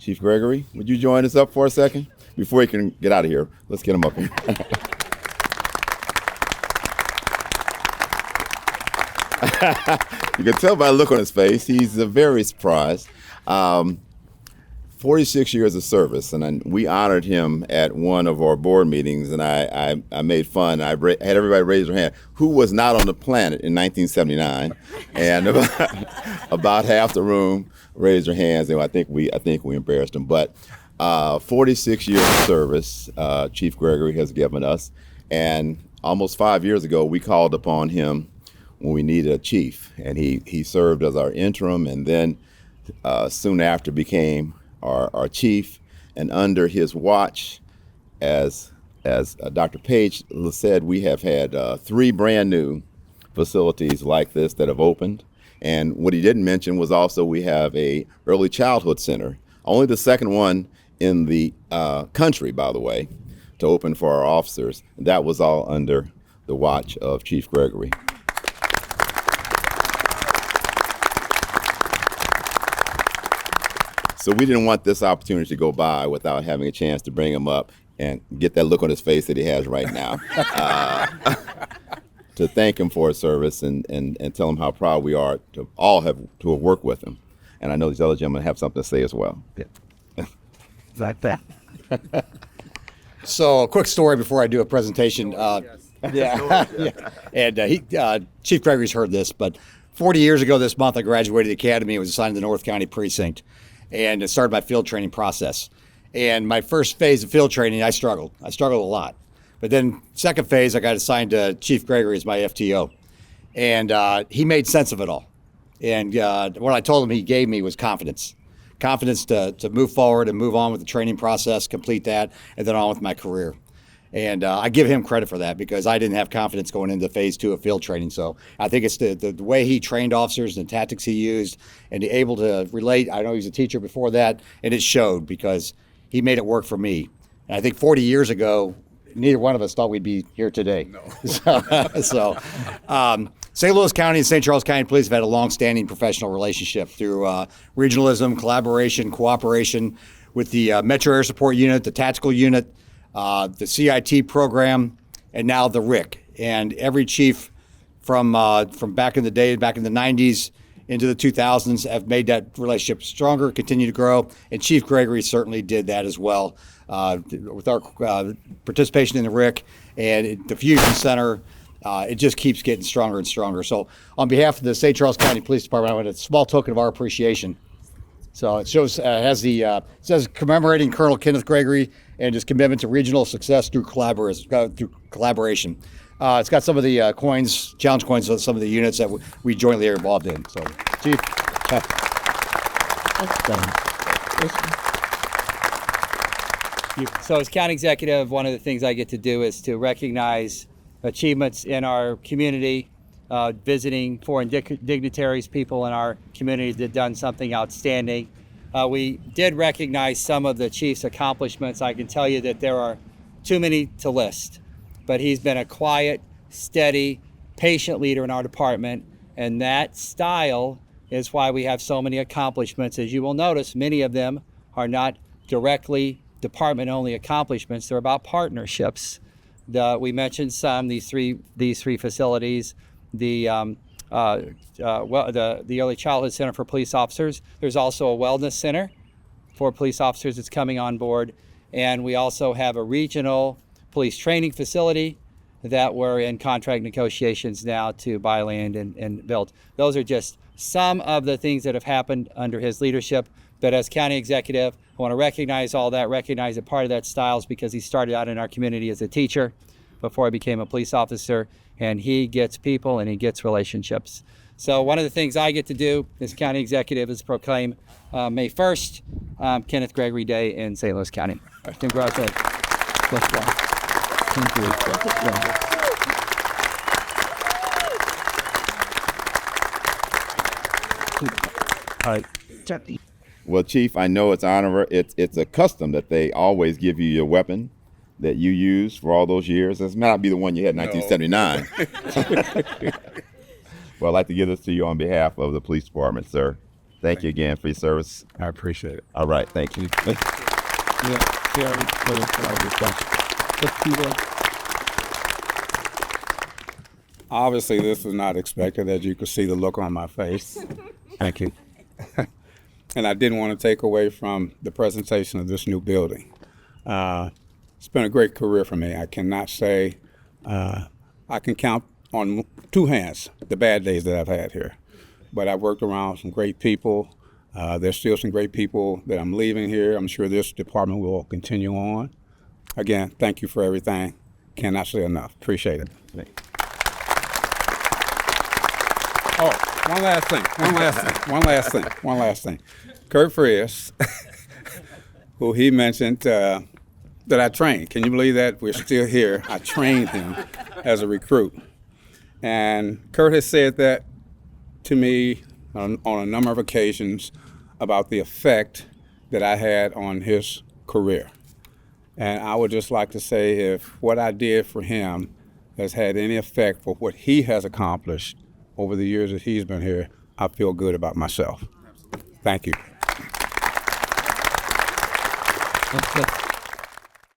Chief Gregory, would you join us up for a second? Before he can get out of here, let's get him up here. You can tell by the look on his face, he's very surprised. 46 years of service, and we honored him at one of our board meetings, and I made fun. I had everybody raise their hand who was not on the planet in 1979, and about half the room raised their hands, and I think we embarrassed them. But 46 years of service, Chief Gregory has given us, and almost 5 years ago, we called upon him when we needed a chief, and he served as our interim, and then soon after became our chief, and under his watch, as Dr. Page said, we have had 3 brand new facilities like this that have opened. And what he didn't mention was also we have a early childhood center, only the second one in the country, by the way, to open for our officers. That was all under the watch of Chief Gregory. So we didn't want this opportunity to go by without having a chance to bring him up and get that look on his face that he has right now. To thank him for his service and tell him how proud we are to have worked with him. And I know these other gentlemen have something to say as well. Yeah. Like that. So a quick story before I do a presentation. And Chief Gregory's heard this, but 40 years ago this month I graduated the academy and was assigned to the North County Precinct. And it started my field training process. And my first phase of field training, I struggled. I struggled a lot. But then second phase, I got assigned to Chief Gregory as my FTO. And he made sense of it all. And what I told him he gave me was confidence. Confidence to move forward and move on with the training process, complete that, and then on with my career. And I give him credit for that because I didn't have confidence going into phase 2 of field training. So I think it's the way he trained officers and the tactics he used and able to relate. I know he was a teacher before that, and it showed because he made it work for me. And I think 40 years ago, neither one of us thought we'd be here today. No. St. Louis County and St. Charles County Police have had a long-standing professional relationship through regionalism, collaboration, cooperation with the Metro Air Support Unit, the Tactical Unit, the CIT program, and now the RIC. And every chief from back in the day, back in the 90s into the 2000s, have made that relationship stronger, continue to grow. And Chief Gregory certainly did that as well with our participation in the RIC and the Fusion Center. It just keeps getting stronger and stronger. So on behalf of the St. Charles County Police Department, I want a small token of our appreciation. So it shows it says commemorating Colonel Kenneth Gregory and his commitment to regional success through collaboration. It's got some of the challenge coins of some of the units that we jointly are involved in. So, Chief. So as county executive, one of the things I get to do is to recognize achievements in our community, visiting foreign dignitaries, people in our community that have done something outstanding. We did recognize some of the chief's accomplishments. I can tell you that there are too many to list, but he's been a quiet, steady, patient leader in our department, and that style is why we have so many accomplishments. As you will notice, many of them are not directly department-only accomplishments. They're about partnerships. We mentioned some, these three facilities, the Early Childhood Center for Police Officers. There's also a wellness center for police officers that's coming on board. And we also have a regional police training facility that we're in contract negotiations now to buy land and build. Those are just some of the things that have happened under his leadership. But as county executive, I want to recognize all that, recognize that part of that style is because he started out in our community as a teacher before he became a police officer, and he gets people and he gets relationships. So one of the things I get to do as county executive is proclaim May 1st, Kenneth Gregory Day in St. Louis County. Congratulations. Thank you. All right. Well, Chief, I know it's it's a custom that they always give you your weapon that you used for all those years. This may not be the one you had in 1979. Well, I'd like to give this to you on behalf of the police department, sir. Thank you again for your service. I appreciate it. All right, thank you. Yeah, Terry, let's keep it. Obviously, this was not expected, as you could see the look on my face. Thank you. And I didn't want to take away from the presentation of this new building. It's been a great career for me. I cannot say I can count on two hands the bad days that I've had here. But I've worked around some great people. There's still some great people that I'm leaving here. I'm sure this department will continue on. Again, thank you for everything. Cannot say enough. Appreciate it. Oh, one last thing. Kurt Frias, who he mentioned that I trained. Can you believe that? We're still here. I trained him as a recruit. And Kurt has said that to me on a number of occasions about the effect that I had on his career. And I would just like to say if what I did for him has had any effect for what he has accomplished over the years that he's been here, I feel good about myself. Thank you.